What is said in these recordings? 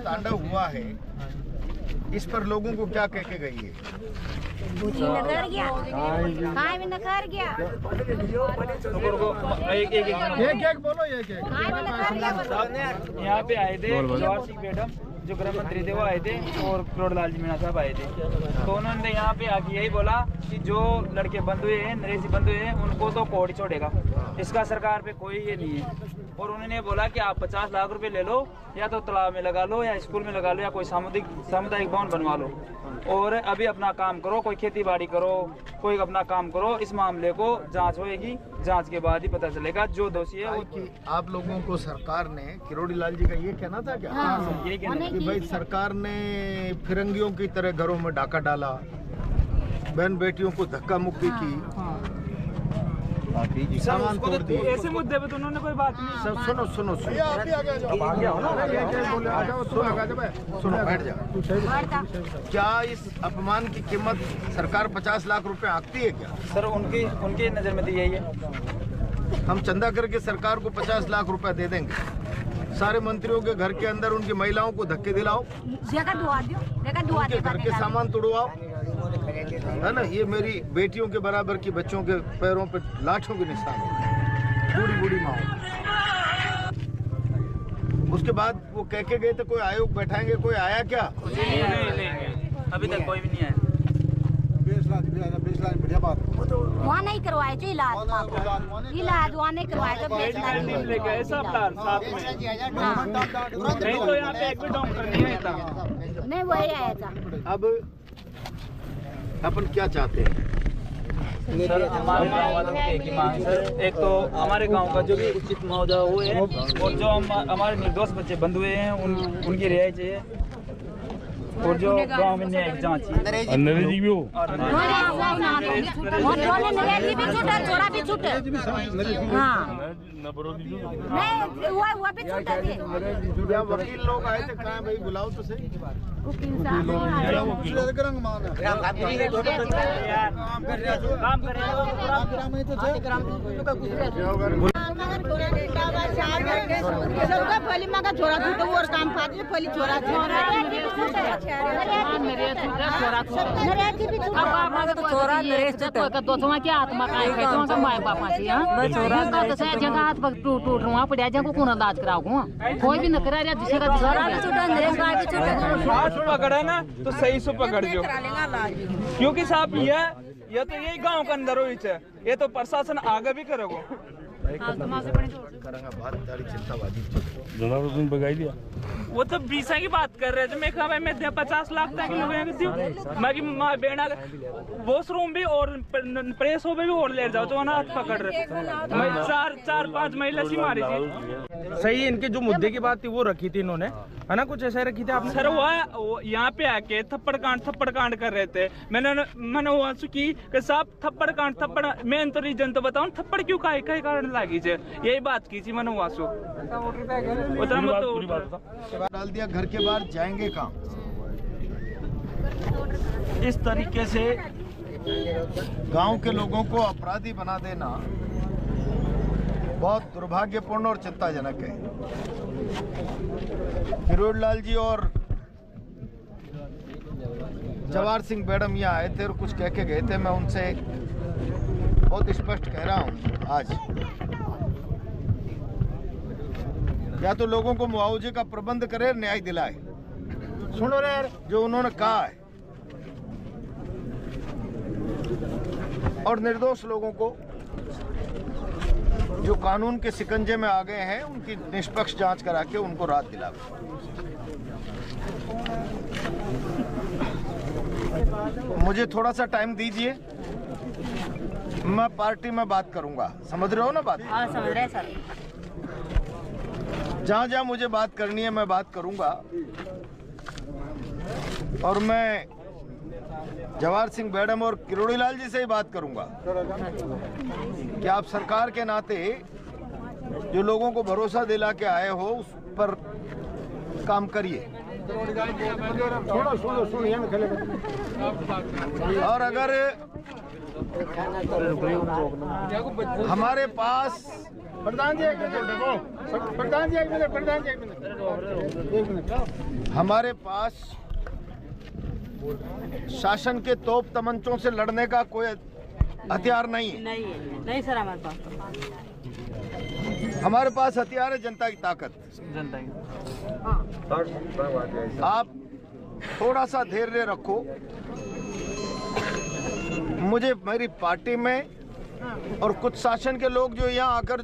तांडव हुआ है, इस पर लोगों को क्या कह के गई है? एक बोलो यहाँ पे आए थे जवाहर सिंह मैडम जो गृह मंत्री थे वो आए थे और करोड़लाल जी मीणा साहब आए थे। तो उन्होंने यहाँ पे आके यही बोला कि जो लड़के बंद हुए हैं, नरेश बंद हुए हैं, उनको तो कोर्ट छोड़ेगा, इसका सरकार पे कोई ये नहीं है। और उन्होंने बोला कि आप 50 लाख रुपए ले लो, या तो तालाब में लगा लो, या स्कूल में लगा लो, या कोई सामुदायिक भवन बनवा लो, और अभी अपना काम करो, कोई खेती बाड़ी करो, कोई अपना काम करो। इस मामले को जांच होएगी, जांच के बाद ही पता चलेगा जो दोषी है वो। आप लोगों को सरकार ने, किरोड़ी लाल जी का ये कहना था क्या? ये कहना कि भाई सरकार ने फिरंगियों की तरह घरों में डाका डाला, बहन बेटियों को धक्का मुक्की की, सामान तोड़ दिए। ऐसे मुद्दे पे तो उन्होंने कोई बात नहीं। सब सुनो बैठ जाओ। क्या इस अपमान की कीमत सरकार 50 लाख रुपए आंकती है क्या? सर उनकी नजर में तो यही है। हम चंदा करके सरकार को 50 लाख रुपए दे देंगे। सारे मंत्रियों के घर के अंदर उनकी महिलाओं को धक्के दिलाओ, उनके घर के सामान तोड़वाओ, है ना? ये मेरी बेटियों के बराबर की बच्चों के पैरों पे लाठों के निशान हो, बूढ़ी बूढ़ी माँ। उसके बाद वो कह के गए थे कोई आयोग बैठाएंगे, कोई आया क्या? अभी तक कोई भी नहीं आया। वहाँ नहीं करवाए जो इलाज वहाँ नहीं करवाए जो नहीं वही आया था। अब अपन क्या चाहते हैं? सर हमारे गाँव वालों की एक ही मांग सर, एक तो हमारे गांव का जो भी उचित मुआवजा हुए है, और जो हमारे निर्दोष बच्चे बंद हुए हैं उनकी रिहाई चाहिए, और जो गांव में न्यायिक जांच वकील लोग आए थे, कहाँ भाई बुलाओ तो सही। सबका फली माँ का छोरा छूटो और काम पाते फली छोरा छोरा क्या आत्मा का माय बापा जगह हाथ पग टूट वहाँ पड़ा जा को इलाज कराओ कोई भी न करा पकड़ा ना तो सही से पकड़ जो, क्योंकि साहब ये तो यही गांव के अंदर हुई है, ये तो प्रशासन आगे भी करेगा। वो तो 20 की बात कर रहे थे, मैं कहा मैं 50 लाख तक लोग बेड़ा वॉशरूम भी और प्रेस हो भी और ले जाओ तो हाथ पकड़ रहे। चार पांच महिला सी मारी थी। सही, इनके जो मुद्दे की बात थी वो रखी थी इन्होंने, है ना? कुछ ऐसा रखी थी आपने? सर वो यहाँ पे आके थप्पड़ कांड कर रहे थे। मैंने वो की साहब थप्पड़ मैं तो रीजन तो बताऊं, थप्पड़ क्यों कई कारण लागी है, यही बात की थी मैंने वासु डाल दिया। घर के बाहर जाएंगे कहाँ? इस तरीके से गांव के लोगों को अपराधी बना देना बहुत दुर्भाग्यपूर्ण और चिंताजनक है। किरोड़ी लाल जी और जवाहर सिंह मैडम यहाँ आए थे और कुछ कह के गए थे। मैं उनसे बहुत स्पष्ट कह रहा हूँ आज, या तो लोगों को मुआवजे का प्रबंध करे, न्याय दिलाए। सुनो रे यार, जो उन्होंने कहा है, और निर्दोष लोगों को जो कानून के शिकंजे में आ गए हैं उनकी निष्पक्ष जांच करा के उनको राहत दिलावे। मुझे थोड़ा सा टाइम दीजिए, मैं पार्टी में बात करूंगा। समझ रहे हो ना बात? हाँ समझ रहे सर। जहाँ जहाँ मुझे बात करनी है मैं बात करूंगा, और मैं जवाहर सिंह मैडम और किरोड़ी लाल जी से ही बात करूंगा कि आप सरकार के नाते जो लोगों को भरोसा दिला के आए हो उस पर काम करिए। और अगर हमारे पास प्रधान जी एक मिनट। हमारे पास शासन के तोप तमंचों से लड़ने का कोई हथियार नहीं है। नहीं सर हमारे पास। हमारे पास हथियार है जनता की ताकत। जनता की आप थोड़ा सा धैर्य रखो। मुझे मेरी पार्टी में और कुछ शासन के लोग जो यहाँ आकर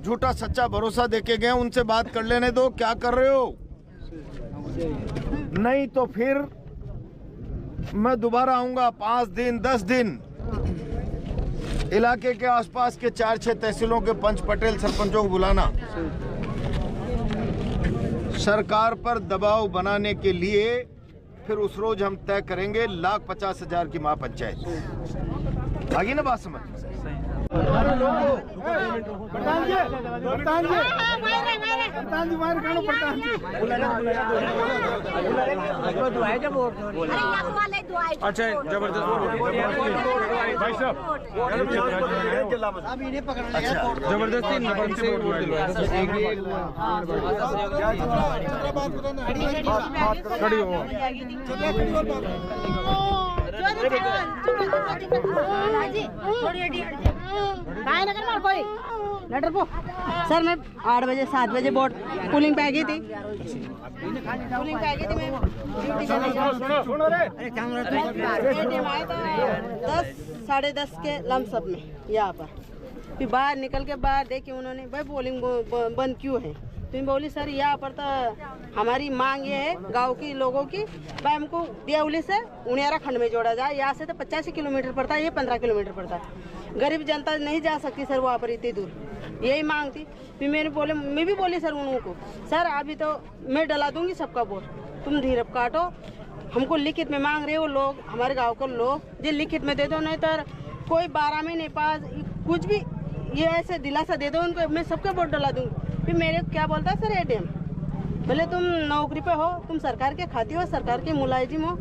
झूठा सच्चा भरोसा देके गए उनसे बात कर लेने दो। क्या कर रहे हो? नहीं तो फिर मैं दोबारा आऊंगा 5 दिन 10 दिन। इलाके के आसपास के 4-6 तहसीलों के पंच पटेल सरपंचों को बुलाना, सरकार पर दबाव बनाने के लिए। फिर उस रोज हम तय करेंगे 1,50,000 की महापंचायत। आगे ना बात समझ? अच्छा जबरदस्त जबरदस्ती खड़ी हो। सर मैं 8 बजे 7 बजे वोट पोलिंग पे आ गई थी। मैं ड्यूटी 10 साढ़े 10 के लमसम में यहाँ पर। फिर बाहर निकल के बाहर देखी उन्होंने, भाई पोलिंग बंद क्यों है? तो बोली सर यहाँ पर तो हमारी मांग ये है गांव की लोगों की, भाई हमको देवली से उनियारा खंड में जोड़ा जाए। यहाँ से तो 85 किलोमीटर पड़ता है, ये 15 किलोमीटर पड़ता है। गरीब जनता नहीं जा सकती सर वहाँ पर इतनी दूर। यही मांग थी। फिर मैं भी बोली सर उन लोगों को, सर अभी तो मैं डला दूंगी सबका वोट, तुम धीरज काटो। हमको लिखित में मांग रहे हो लोग, हमारे गाँव के लोग, जो लिखित में दे दो, नहीं तो कोई 12 महीने पास कुछ भी ये ऐसे दिलासा दे दो उनको, मैं सबका वोट डला दूंगी। फिर मेरे क्या बोलता है सर एडीएम, बोले तुम नौकरी पे हो, तुम सरकार के खाती हो, सरकार के मुलाजिम हो,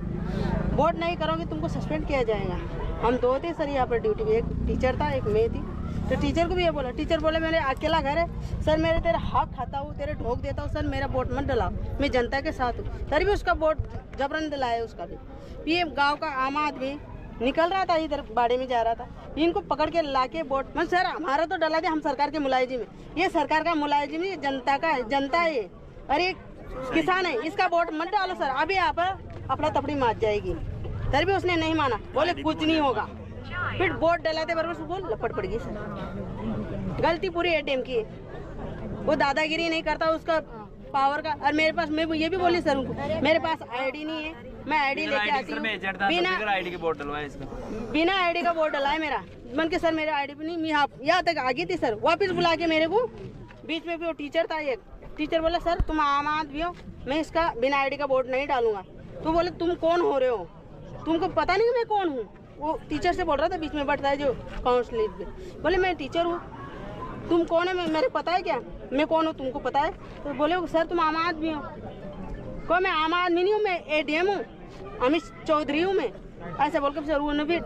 वोट नहीं करोगे तुमको सस्पेंड किया जाएगा। हम 2 थे सर यहाँ पर ड्यूटी में, एक टीचर था एक मैं थी। तो टीचर को भी ये बोला, टीचर बोले मेरे अकेला घर है सर, मेरे तेरा हक खाता हूँ, तेरे ढोक देता हूँ सर, मेरा वोट मत डलाओ, मैं जनता के साथ हूँ। तभी भी उसका वोट जबरन दिलाया उसका भी। ये गाँव का आम आदमी निकल रहा था, इधर बाड़े में जा रहा था, इनको पकड़ के लाके वोट मैं सर हमारा तो डला दे, हम सरकार के मुलाजिम है। ये सरकार का मुलाजिम है, जनता का जनता है ये, अरे किसान है, इसका वोट मत डालो सर, अभी यहाँ पर अपना तपड़ी मार जाएगी। तभी भी उसने नहीं माना, बोले कुछ नहीं होगा। फिर वोट डलाते बरबर बोल लपट पड़ गई सर। गलती पूरी एडीएम की है, वो दादागिरी नहीं करता उसका पावर का। और मेरे पास, मैं ये भी बोली सर उनको, मेरे पास आईडी नहीं है, मैं आईडी लेके आती हूँ बिना आईडी के वोट डलवाया इसका, बिना आईडी का वोट डलाया मेरा। मन के सर मेरे आईडी पे नहीं, मैं यहाँ तक आ गई थी सर, वापस बुला के मेरे को बीच में भी वो टीचर था एक, टीचर बोला सर तुम आम आदमी हो, मैं इसका बिना आईडी का वोट नहीं डालूंगा। तो बोले तुम कौन हो रहे हो, तुमको पता नहीं मैं कौन हूँ? वो टीचर से बोल रहा था, बीच में बैठता है जो काउंसलर, बोले मैं टीचर हूँ, तुम कौन है? मेरे पता है क्या मैं कौन हूँ, तुमको पता है? तो बोले सर तुम आम आदमी हो। को मैं आम आदमी नहीं हूँ, मैं एडीएम हूँ, अमित चौधरी हूँ मैं। ऐसे बोल के सर उन्होंने भी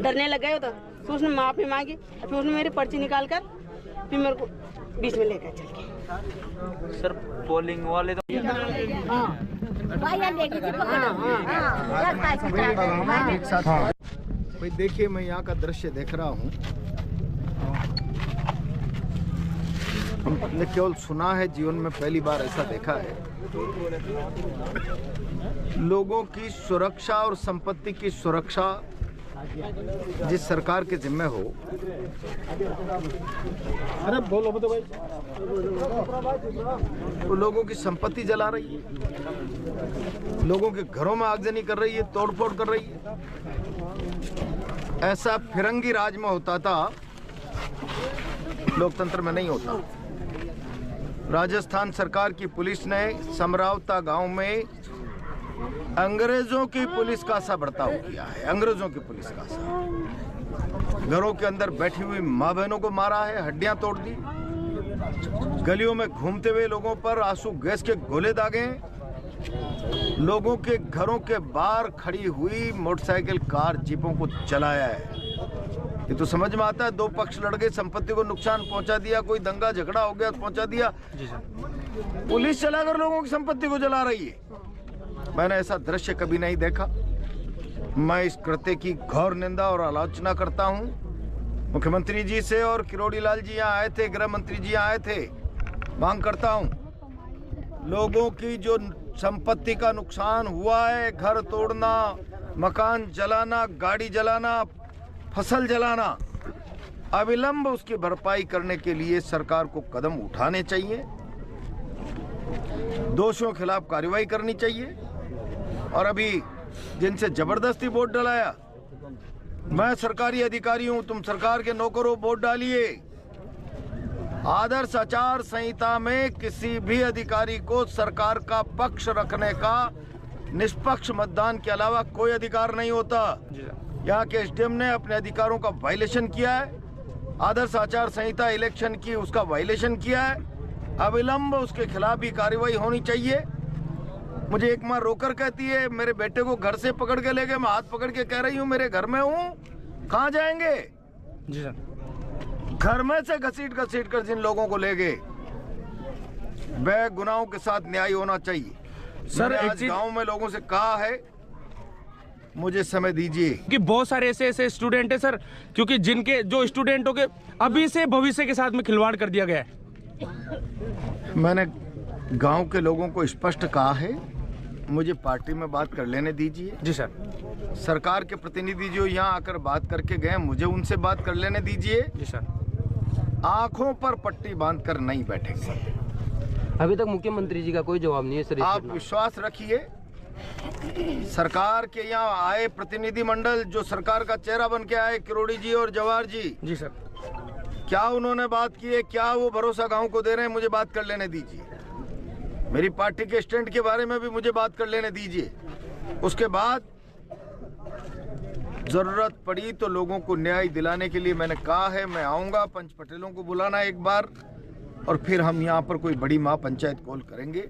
डरने लग गए होता। तो उसने माफ़ी मांगी, फिर उसने मेरी पर्ची निकाल कर फिर मेरे को बीच में लेकर चल गए। सर पोलिंग वाले तो एक साथ भाई देखिए, मैं यहाँ का दृश्य देख रहा हूँ। हमने केवल सुना है, जीवन में पहली बार ऐसा देखा है। लोगों की सुरक्षा और संपत्ति की सुरक्षा जिस सरकार के जिम्मे हो, अरे बोलो भाई, वो लोगों की संपत्ति जला रही है, लोगों के घरों में आगजनी कर रही है, तोड़फोड़ कर रही है। ऐसा फिरंगी राज में होता था, लोकतंत्र में नहीं होता। राजस्थान सरकार की पुलिस ने समरावता गांव में अंग्रेजों की पुलिस का सा बर्ताव किया है, अंग्रेजों की पुलिस का सा। घरों के अंदर बैठी हुई माँ बहनों को मारा है, हड्डियां तोड़ दी, गलियों में घूमते हुए लोगों पर आंसू गैस के गोले दागे, लोगों के घरों के बाहर खड़ी हुई मोटरसाइकिल कार जीपों को जलाया है। ये तो समझ में आता है, दो पक्ष लड़ गए, संपत्ति को नुकसान पहुंचा दिया, कोई दंगा झगड़ा हो गया तो पहुंचा दिया। जी सर। पुलिस चलाकर लोगों की संपत्ति को जला रही है। मैंने ऐसा दृश्य कभी नहीं देखा। मैं इस कृत्य की घोर निंदा और आलोचना करता हूं। मुख्यमंत्री जी से और किरोड़ी लाल जी यहाँ आए थे, गृह मंत्री जी यहाँ आए थे। मांग करता हूं, लोगों की जो संपत्ति का नुकसान हुआ है, घर तोड़ना, मकान जलाना, गाड़ी जलाना, फसल जलाना, अविलंब उसकी भरपाई करने के लिए सरकार को कदम उठाने चाहिए। दोषियों के खिलाफ कार्रवाई करनी चाहिए। और अभी जिनसे जबरदस्ती वोट डलाया, मैं सरकारी अधिकारी हूं, तुम सरकार के नौकर हो, वोट डालिए। आदर्श आचार संहिता में किसी भी अधिकारी को सरकार का पक्ष रखने का निष्पक्ष मतदान के अलावा कोई अधिकार नहीं होता। यहाँ के एसडीएम ने अपने अधिकारों का वायलेशन किया है। आदर्श आचार संहिता इलेक्शन की उसका वायलेशन किया है। अविलंब उसके खिलाफ भी कार्रवाई होनी चाहिए। मुझे एक माँ रोकर कहती है, मेरे बेटे को घर से पकड़ के ले गए। मैं हाथ पकड़ के कह रही हूँ मेरे घर में हूँ, कहाँ जाएंगे? जी सर। घर में से घसीट कर जिन लोगों को ले गए, वे गुनाहों के साथ न्याय होना चाहिए। सर, एक आज चीज गांव में लोगों से कहा है, मुझे समय दीजिए कि बहुत सारे ऐसे स्टूडेंट है सर, क्योंकि जिनके जो स्टूडेंटों के अभी से भविष्य के साथ में खिलवाड़ कर दिया गया है। मैंने गांव के लोगों को स्पष्ट कहा है, मुझे पार्टी में बात कर लेने दीजिए। जी सर। सरकार के प्रतिनिधि जो यहाँ आकर बात करके गए, मुझे उनसे बात कर लेने दीजिए। जी सर। आंखों पर पट्टी बांधकर नहीं बैठेंगे। अभी तक मुख्यमंत्री जी का कोई जवाब नहीं है सर। आप विश्वास रखिए, सरकार के यहाँ आए प्रतिनिधिमंडल जो सरकार का चेहरा बन के आए, किरोड़ी जी और जवाहर जी, जी सर। क्या उन्होंने बात की है? क्या वो भरोसा गांव को दे रहे हैं? मुझे बात कर लेने दीजिए। मेरी पार्टी के स्टैंड के बारे में भी मुझे बात कर लेने दीजिए। उसके बाद जरूरत पड़ी तो लोगों को न्याय दिलाने के लिए मैंने कहा है, मैं आऊंगा। पंच पटेलों को बुलाना एक बार, और फिर हम यहाँ पर कोई बड़ी महापंचायत कॉल करेंगे।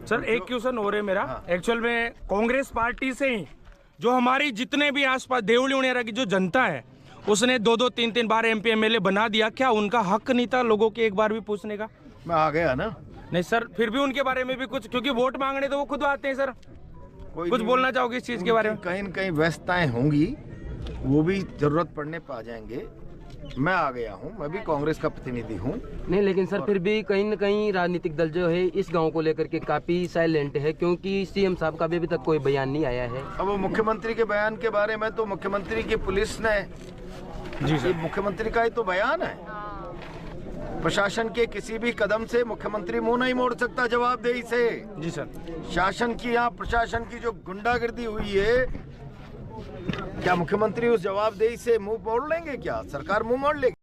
सर, एक क्वेश्चन हो रहा है मेरा। एक्चुअल में कांग्रेस पार्टी से ही जो हमारी जितने भी आसपास देवली उड़ेरा की जो जनता है, उसने 2-2, 3-3 बार MP MLA बना दिया। क्या उनका हक नहीं था लोगों के एक बार भी पूछने का? मैं आ गया ना। नहीं सर, फिर भी उनके बारे में भी कुछ, क्योंकि वोट मांगने तो वो खुद आते हैं सर। कुछ बोलना चाहोगे इस चीज के बारे में? कहीं न कहीं व्यस्तताएं होंगी, वो भी जरूरत पड़ने पर आ जाएंगे। मैं आ गया हूँ, मैं भी कांग्रेस का प्रतिनिधि हूँ। नहीं, लेकिन सर फिर भी कहीं न कहीं राजनीतिक दल जो है इस गांव को लेकर के काफी साइलेंट है, क्योंकि सीएम साहब का भी अभी तक कोई बयान नहीं आया है। अब वो मुख्यमंत्री के बयान के बारे में तो मुख्यमंत्री की पुलिस ने, जी सर, मुख्यमंत्री का ही तो बयान है। प्रशासन के किसी भी कदम से मुख्यमंत्री मुंह नहीं मोड़ सकता जवाबदेही से। जी सर। शासन की, यहाँ प्रशासन की जो गुंडागर्दी हुई है, क्या मुख्यमंत्री उस जवाबदेही से मुंह मोड़ लेंगे? क्या सरकार मुंह मोड़ लेगी?